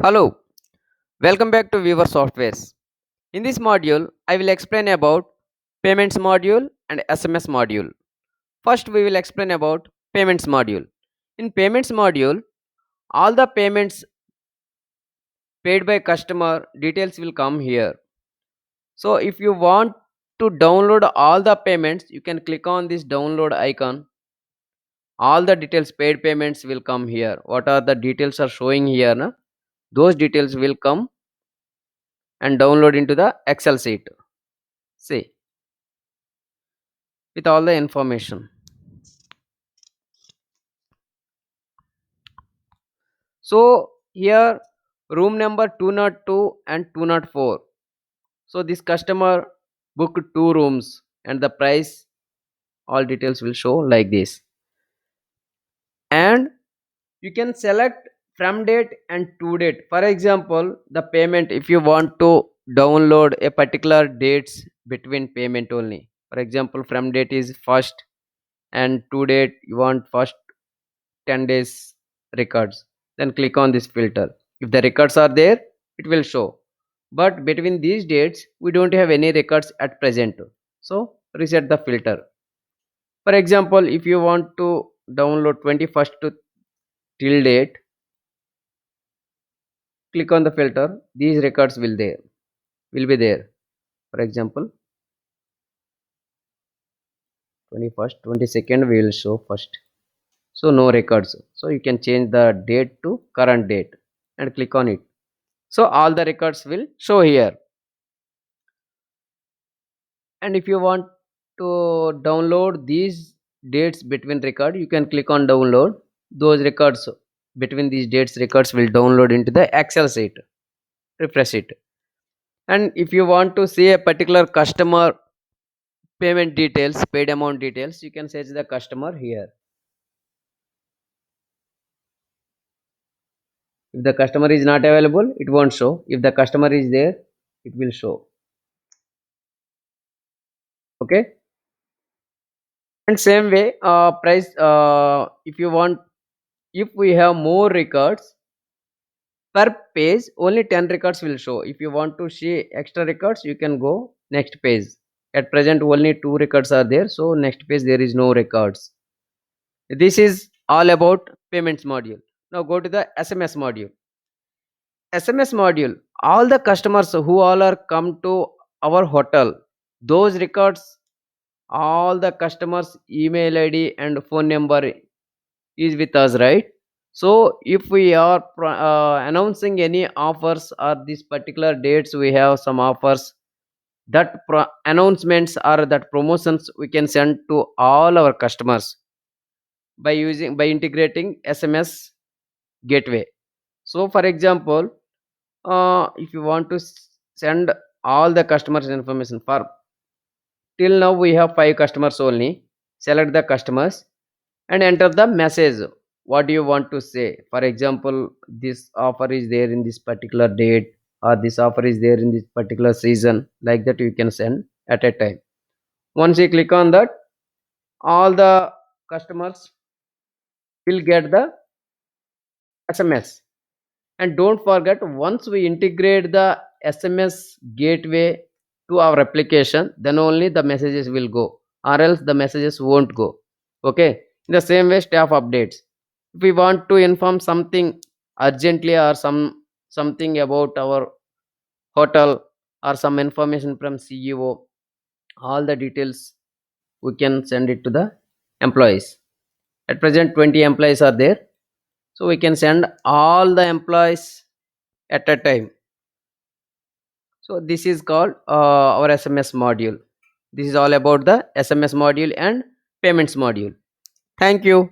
Hello, welcome back to Viewer Softwares. In this module, I will explain about payments module and SMS module. First, we will explain about payments module. In payments module, all the payments paid by customer details will come here. So, if you want to download all the payments, you can click on this download icon. All the details paid payments will come here. What are the details are showing here? Na? Those details will come and download into the Excel sheet. See, with all the information. So here room number 202 and 204. So this customer booked two rooms and the price, all details will show like this. And you can select from date and to date. For example, the payment, if you want to download a particular dates between payment only. For example, from date is first and to date you want first 10 days records, then click on this filter. If the records are there, it will show, but between these dates we don't have any records at present, so reset the filter. For example, if you want to download 21st to till date, click on the filter. These records will be there. For example, 21st 22nd will show first, so no records, so you can change the date to current date and click on it. So all the records will show here. And if you want to download these dates between record, you can click on download. Those records between these dates records will download into the Excel sheet. Refresh it. And if you want to see a particular customer payment details, paid amount details, you can search the customer here. If the customer is not available, it won't show. If the customer is there, it will show. Okay. And same way, price, if you want, if we have more records per page, only 10 records will show. If you want to see extra records, you can go next page. At present only two records are there, so next page there is no records. This is all about payments module. Now go to the SMS module. SMS module, all the customers who all are come to our hotel, those records, all the customers email id and phone number is with us, right? So if we are announcing any offers or these particular dates we have some offers, that announcements or that promotions we can send to all our customers by integrating SMS gateway. So for example, if you want to send all the customers information for till now we have 5 customers only. Select the customers and enter the message. What do you want to say? For example, this offer is there in this particular date, or this offer is there in this particular season. Like that you can send at a time. Once you click on that, all the customers will get the SMS. And don't forget, once we integrate the SMS gateway to our application, then only the messages will go, or else the messages won't go. Okay. In the same way, staff updates, if we want to inform something urgently or something about our hotel or some information from CEO, all the details we can send it to the employees. At present 20 employees are there, so we can send all the employees at a time. So this is called our SMS module. This is all about the SMS module and payments module. Thank you.